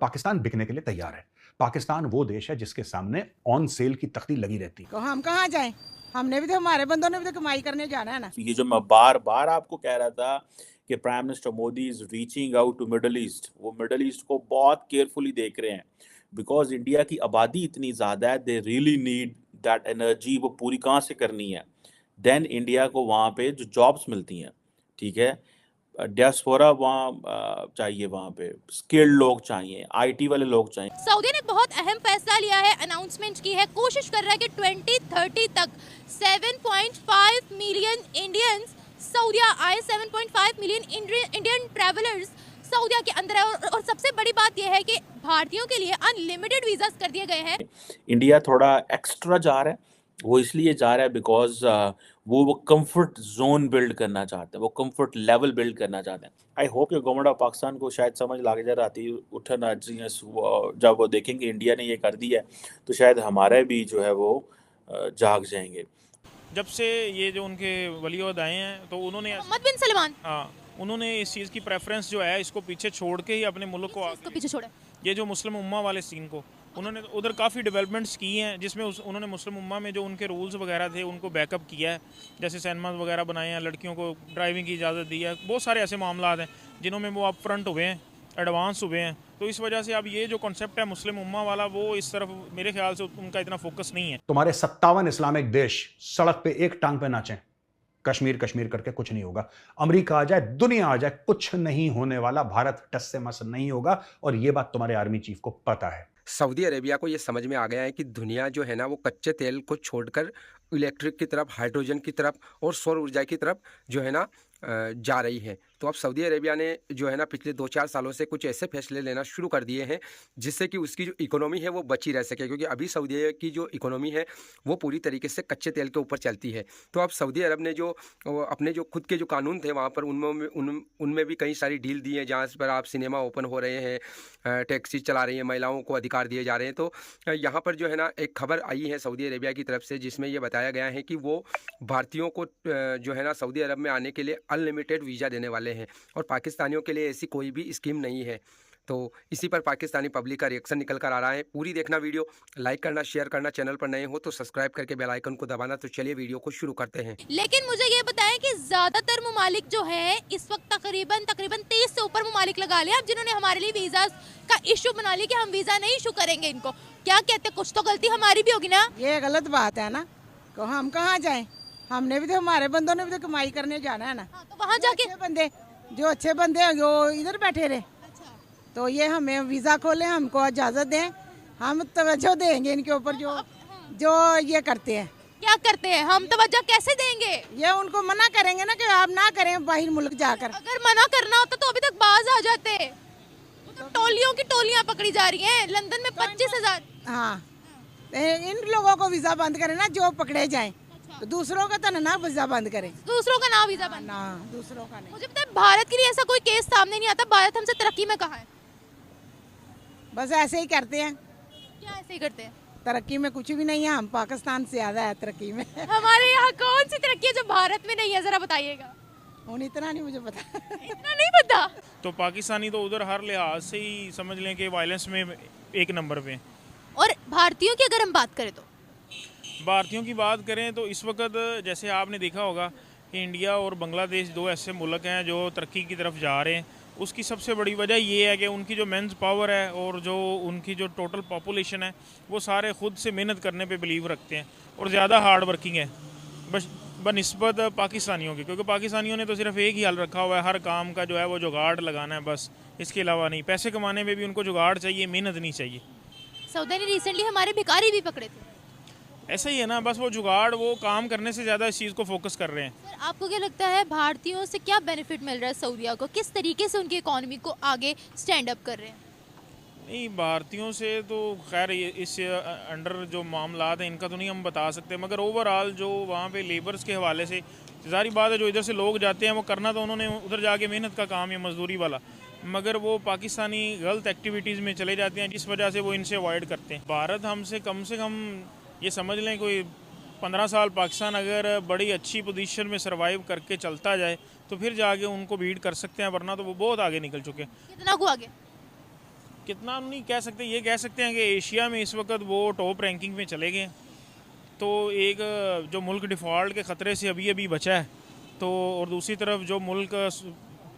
पाकिस्तान बिकने के लिए तैयार है। पाकिस्तान वो देश है जिसके सामने ऑन सेल की तख्ती लगी रहती है। तो हम कहाँ जाएं? हमने भी तो, हमारे बंदों ने भी तो कमाई करने जाना है ना। ये जो मैं बार बार आपको कह रहा था कि prime minister Modi is reaching out to Middle East, वो मिडल ईस्ट को बहुत केयरफुली देख रहे हैं, बिकॉज इंडिया की आबादी इतनी ज़्यादा है, they really need that energy. वो पूरी कहाँ से करनी है? देन इंडिया को वहाँ पे जो जॉब्स मिलती हैं, ठीक है, डियास्पोरा वहाँ चाहिए, वहाँ पे स्किल्ड लोग चाहिए, आईटी वाले लोग चाहिए। सऊदी ने बहुत अहम फैसला लिया है, अनाउंसमेंट की है, कोशिश कर रहा है कि 2030 तक 7.5 मिलियन इंडियंस सऊदीया आए। 7.5 मिलियन इंडियन ट्रैवलर्स सऊदीया के अंदर है। और सबसे बड़ी बात यह है कि भारतीयों के लिए अनलिमिटेड वीजास कर दिए गए हैं। इंडिया थोड़ा एक्स्ट्रा जा रहा है, वो इसलिए जा रहा है बिकॉज वो कंफर्ट जोन बिल्ड करना चाहते हैं, वो कंफर्ट लेवल बिल्ड करना चाहते हैं। आई होप कि गवर्नमेंट ऑफ पाकिस्तान को शायद समझ लग जा राती उठन जब वो देखेंगे इंडिया ने ये कर दिया है, तो शायद हमारे भी जो है वो जाग जाएंगे। जब से ये जो उनके वलीअहद आए हैं तो उन्होंने मोहम्मद बिन सलमान, हाँ, उन्होंने इस चीज़ की प्रेफरेंस जो है इसको पीछे छोड़ के ही अपने मुल्क को इसको पीछे छोड़ा। ये जो मुस्लिम उम्मा वाले सीन को उन्होंने उधर काफ़ी डेवलपमेंट्स की हैं, जिसमें उन्होंने मुस्लिम उम्मा में जो उनके रूल्स वगैरह थे उनको बैकअप किया है। जैसे सिनेमाज वगैरह बनाए हैं, लड़कियों को ड्राइविंग की इजाज़त दी है, बहुत सारे ऐसे मामला हैं जिन्होंने वो अप फ्रंट हुए हैं, एडवांस हुए हैं। तो इस वजह से अब ये जो कॉन्सेप्ट है मुस्लिम उम्मा वाला, वो इस तरफ मेरे ख्याल से उनका इतना फोकस नहीं है। तुम्हारे 57 इस्लामिक देश सड़क पे एक टांग पे नाचें, कश्मीर कश्मीर करके कुछ नहीं होगा। अमेरिका आ जाए, दुनिया आ जाए, कुछ नहीं होने वाला। भारत टस से मस नहीं होगा, और यह बात तुम्हारे आर्मी चीफ को पता है। सऊदी अरेबिया को ये समझ में आ गया है कि दुनिया जो है ना वो कच्चे तेल को छोड़कर इलेक्ट्रिक की तरफ, हाइड्रोजन की तरफ और सौर ऊर्जा की तरफ जो है ना जा रही है। तो अब सऊदी अरेबिया ने जो है ना पिछले 2-4 सालों से कुछ ऐसे फैसले लेना शुरू कर दिए हैं जिससे कि उसकी जो इकोनॉमी है वो बची रह सके, क्योंकि अभी सऊदी अरब की जो इकोनॉमी है वो पूरी तरीके से कच्चे तेल के ऊपर चलती है। तो अब सऊदी अरब ने जो अपने जो खुद के जो कानून थे वहाँ पर उनमें भी कई सारी डील दी हैं, जहाँ पर आप सिनेमा ओपन हो रहे हैं, टैक्सी चला रही हैं, महिलाओं को अधिकार दिए जा रहे हैं। तो यहाँ पर जो है ना एक खबर आई है सऊदी अरेबिया की तरफ से जिसमें ये बताया गया है कि वो भारतीयों को जो है ना सऊदी अरब में आने के लिए अनलिमिटेड वीज़ा देने वाले हैं, और पाकिस्तानियों के लिए ऐसी कोई भी स्कीम नहीं है। तो इसी पर पाकिस्तानी पब्लिक का रिएक्शन निकल कर आ रहा है। पूरी देखना वीडियो, लाइक करना, शेयर करना, चैनल पर नए हो तो सब्सक्राइब करके बेल आइकन को दबाना। तो चलिए वीडियो को शुरू करते हैं। लेकिन मुझे ये बताएं कि ज्यादातर ममालिक जो है इस वक्त तकरीबन 30 से ऊपर ममालिक लगा लिया अब, जिन्होंने हमारे लिए वीजा का इशू बना लिया कि हम वीजा नहीं इशू करेंगे इनको। क्या कहते हैं, कुछ तो गलती हमारी भी होगी ना। ये गलत बात है ना, तो हम कहाँ जाएं? हमने भी तो, हमारे बंदों ने भी तो कमाई करने जाना है ना। हाँ, तो वहाँ जाके जो अच्छे बंदे हैं वो इधर बैठे रहे। तो ये हमें वीज़ा खोले, हमको इजाज़त दें, हम तवज्जो देंगे इनके ऊपर जो ये करते हैं। क्या करते हैं? हम तवज्जो कैसे देंगे? ये उनको मना करेंगे ना कि आप ना करें बाहर मुल्क जाकर। अगर मना करना होता तो अभी तक बाज आ जाते। तो टोलियों की टोलियां पकड़ी जा रही हैं लंदन में 25,000। हाँ, इन लोगों को वीज़ा बंद करें ना, जो पकड़े जाएं। तो दूसरों का तो ना वीज़ा बंद करें, दूसरों का ना वीजा बंद, ना दूसरों का नहीं। मुझे पता है भारत के लिए ऐसा कोई केस सामने नहीं आता। भारत हमसे तरक्की में कहाँ है? बस ऐसे ही करते हैं। क्या ऐसे ही करते हैं? तरक्की में कुछ भी नहीं है, हम पाकिस्तान से ज़्यादा है तरक्की में। हमारे यहाँ कौन सी तरक्की है जो भारत में नहीं है, जरा बताइएगा। इतना नहीं मुझे पता। इतना नहीं पता? तो पाकिस्तानी तो उधर हर लिहाज से ही समझ लें कि वायलेंस में एक नंबर पे। और भारतीयों की अगर हम बात करें तो, भारतीयों की बात करें तो इस वक्त जैसे आपने देखा होगा कि इंडिया और बांग्लादेश दो ऐसे मुल्क हैं जो तरक्की की तरफ जा रहे हैं। उसकी सबसे बड़ी वजह ये है कि उनकी जो मेंस पावर है और जो उनकी जो टोटल पॉपुलेशन है वो सारे खुद से मेहनत करने पे बिलीव रखते हैं और ज़्यादा हार्ड वर्किंग है बस बनिस्बत पाकिस्तानियों की, क्योंकि पाकिस्तानियों ने तो सिर्फ एक ही हाल रखा हुआ है, हर काम का जो है वो जुगाड़ लगाना है बस, इसके अलावा नहीं। पैसे कमाने में भी उनको जुगाड़ चाहिए, मेहनत नहीं चाहिए। सऊदी ने रिसेंटली हमारे भिखारी भी पकड़े थे। ऐसा ही है ना, बस वो जुगाड़, वो काम करने से ज़्यादा इस चीज़ को फोकस कर रहे हैं। सर, आपको क्या लगता है भारतीयों से क्या बेनिफिट मिल रहा है सऊदीया को? किस तरीके से उनकी इकोनॉमी को आगे स्टैंड अप कर रहे हैं? नहीं, भारतीयों से तो खैर इस अंडर जो मामला हैं इनका तो नहीं हम बता सकते, मगर ओवरऑल जो वहाँ पे लेबर्स के हवाले से ज़ाहिर बात है, जो इधर से लोग जाते हैं वो करना तो उन्होंने उधर जाके मेहनत का काम है, मजदूरी वाला, मगर वो पाकिस्तानी गलत एक्टिविटीज़ में चले जाते हैं जिस वजह से वो इनसे अवॉइड करते हैं। भारत हमसे कम से कम ये समझ लें कोई 15 साल पाकिस्तान अगर बड़ी अच्छी पोजीशन में सरवाइव करके चलता जाए तो फिर जाके उनको बीट कर सकते हैं, वरना तो वो बहुत आगे निकल चुके हैं। कितना को आगे? कितना नहीं कह सकते, ये कह सकते हैं कि एशिया में इस वक्त वो टॉप रैंकिंग में चले गए हैं। तो एक जो मुल्क डिफ़ॉल्ट के ख़तरे से अभी अभी बचा है, तो और दूसरी तरफ जो मुल्क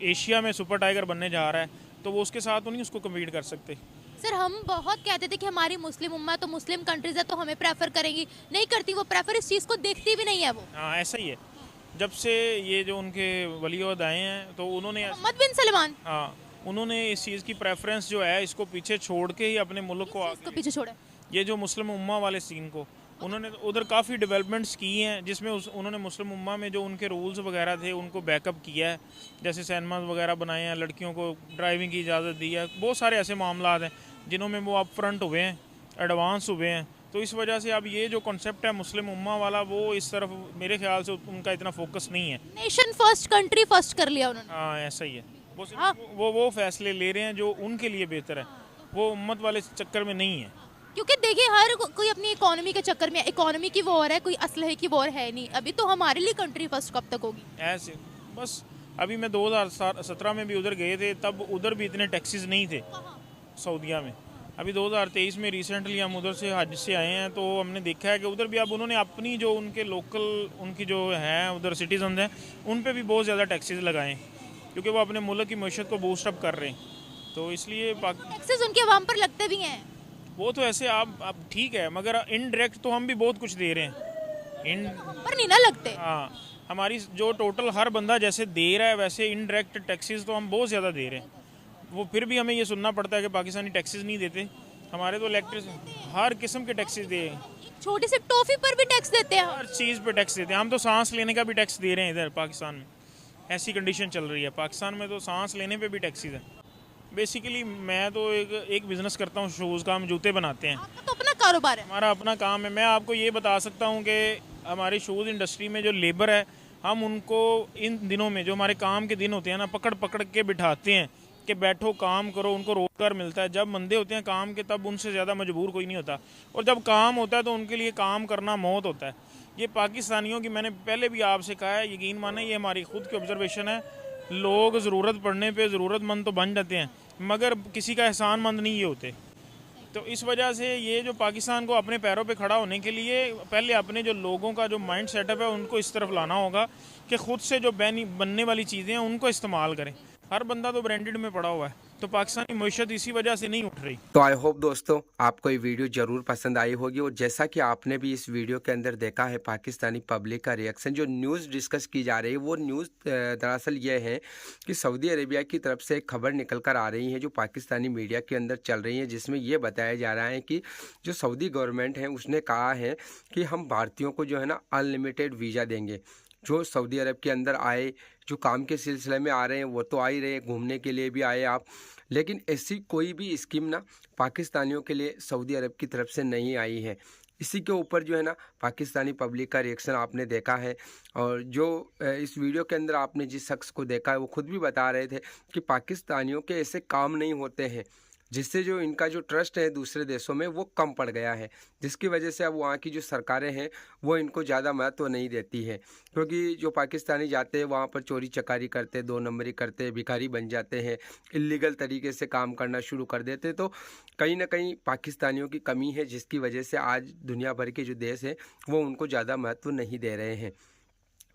एशिया में सुपर टाइगर बनने जा रहा है, तो वो उसके साथ तो नहीं उसको कम्पीट कर सकते। सर हम बहुत कहते थे कि हमारी मुस्लिम उम्मा तो मुस्लिम कंट्रीज है तो हमें प्रेफर करेंगी, नहीं करती वो प्रेफर, इस चीज़ को देखती भी नहीं है वो। हाँ ऐसा ही है। जब से ये जो उनके वलीअहद आए हैं तो उन्होंने मोहम्मद बिन सलमान हाँ उन्होंने इस चीज़ की प्रेफरेंस जो है इसको पीछे छोड़ के ही अपने मुल्क को इसको आगे, पीछे छोड़ा। ये जो मुस्लिम उम्मा वाले सीन को उन्होंने उधर काफ़ी डेवलपमेंट्स की हैं, जिसमें उन्होंने मुस्लिम उम्मा में जो उनके रूल्स वगैरह थे उनको बैकअप किया है। जैसे सिनेमाज वगैरह बनाए हैं, लड़कियों को ड्राइविंग की इजाज़त दी है, बहुत सारे ऐसे मामला हैं जिन्हों में वो अप फ्रंट हुए हैं, एडवांस हुए हैं। तो इस वजह से अब ये जो कॉन्सेप्ट है मुस्लिम उम्मा वाला, वो इस तरफ मेरे ख्याल से उनका इतना फोकस नहीं है। नेशन फर्स्ट, कंट्री फर्स्ट कर लिया उन्होंने। हाँ ऐसा ही है। वो हाँ। वो फैसले ले रहे हैं जो उनके लिए बेहतर है, वो उम्मत वाले चक्कर में नहीं है। क्योंकि देखिए हर कोई अपनी इकोनॉमी के चक्कर में, इकोनॉमी की वॉर है, कोई असलहे की वॉर है नहीं अभी, तो हमारे लिए कंट्री फर्स्ट कब तक होगी? ऐसे बस अभी मैं 2017 में भी उधर गए थे, तब उधर भी इतने टैक्सेस नहीं थे सऊदीया में। अभी 2023 में रिसेंटली हम उधर से हज से आए हैं, तो हमने देखा है कि उधर भी अब उन्होंने अपनी जो उनके लोकल उनकी जो हैं उधर सिटीजन हैं उन पे भी बहुत ज़्यादा टैक्सेस लगाए हैं, क्योंकि वो अपने मुल्क की मईशत को बूस्ट अप कर रहे हैं। तो इसलिए टैक्सेस उनके अवाम पर लगते भी हैं। वो तो ऐसे आप ठीक है, मगर इनडायरेक्ट तो हम भी बहुत कुछ दे रहे हैं। पर नहीं ना लगते। हाँ हमारी जो टोटल हर बंदा जैसे दे रहा है वैसे इनडायरेक्ट टैक्सेस तो हम बहुत ज़्यादा दे रहे हैं। वो फिर भी हमें ये सुनना पड़ता है कि पाकिस्तानी टैक्सेस नहीं देते। हमारे तो इलेक्ट्रिक हर किस्म के टैक्सेस दे, छोटी सी टॉफी पर भी टैक्स देते हैं। हर चीज़ पे टैक्स देते हैं। हम तो सांस लेने का भी टैक्स दे रहे हैं इधर पाकिस्तान में, ऐसी कंडीशन चल रही है पाकिस्तान में, तो सांस लेने पे भी टैक्सेस है। बेसिकली मैं तो एक बिज़नेस करता हूँ शूज़ का, हम जूते बनाते हैं। आपका तो अपना कारोबार है। हमारा अपना काम है। मैं आपको ये बता सकता हूँ कि हमारी शूज़ इंडस्ट्री में जो लेबर है, हम उनको इन दिनों में जो हमारे काम के दिन होते हैं ना, पकड़ पकड़ के बिठाते हैं कि बैठो काम करो, उनको रोज़गार मिलता है। जब मंदे होते हैं काम के तब उनसे ज़्यादा मजबूर कोई नहीं होता, और जब काम होता है तो उनके लिए काम करना मौत होता है। ये पाकिस्तानियों की, मैंने पहले भी आपसे कहा है, यकीन माने ये हमारी खुद की ऑब्जर्वेशन है। लोग ज़रूरत पड़ने पे ज़रूरतमंद तो बन जाते हैं, मगर किसी का एहसानमंद नहीं ये होते। तो इस वजह से ये जो पाकिस्तान को अपने पैरों पे खड़ा होने के लिए पहले अपने जो लोगों का जो माइंड सेटअप है उनको इस तरफ लाना होगा कि खुद से जो बनने वाली चीज़ें हैं उनको इस्तेमाल करें। हर बंदा तो ब्रांडेड में पड़ा हुआ है, तो पाकिस्तानी मईशत इसी वजह से नहीं उठ रही। तो आई होप दोस्तों आपको ये वीडियो ज़रूर पसंद आई होगी, और जैसा कि आपने भी इस वीडियो के अंदर देखा है पाकिस्तानी पब्लिक का रिएक्शन, जो न्यूज़ डिस्कस की जा रही है वो न्यूज़ दरअसल ये है कि सऊदी अरेबिया की तरफ से एक खबर निकल कर आ रही है जो पाकिस्तानी मीडिया के अंदर चल रही है, जिसमें ये बताया जा रहा है कि जो सऊदी गवर्नमेंट है उसने कहा है कि हम भारतीयों को जो है ना अनलिमिटेड वीज़ा देंगे। जो सऊदी अरब के अंदर आए, जो काम के सिलसिले में आ रहे हैं वो तो आ ही रहे, घूमने के लिए भी आए आप, लेकिन ऐसी कोई भी स्कीम ना पाकिस्तानियों के लिए सऊदी अरब की तरफ से नहीं आई है। इसी के ऊपर जो है ना पाकिस्तानी पब्लिक का रिएक्शन आपने देखा है, और जो इस वीडियो के अंदर आपने जिस शख्स को देखा है वो खुद भी बता रहे थे कि पाकिस्तानियों के ऐसे काम नहीं होते हैं, जिससे जो इनका जो ट्रस्ट है दूसरे देशों में वो कम पड़ गया है, जिसकी वजह से अब वहाँ की जो सरकारें हैं वो इनको ज़्यादा महत्व नहीं देती है, क्योंकि जो पाकिस्तानी जाते हैं वहाँ पर चोरी चकारी करते, दो नंबरी करते, भिखारी बन जाते हैं, इलीगल तरीके से काम करना शुरू कर देते। तो कहीं ना कहीं पाकिस्तानियों की कमी है, जिसकी वजह से आज दुनिया भर के जो देश हैं वो उनको ज़्यादा महत्व नहीं दे रहे हैं।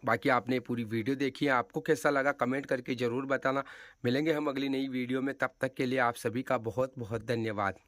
बाकी आपने पूरी वीडियो देखी है, आपको कैसा लगा कमेंट करके ज़रूर बताना। मिलेंगे हम अगली नई वीडियो में, तब तक के लिए आप सभी का बहुत बहुत धन्यवाद।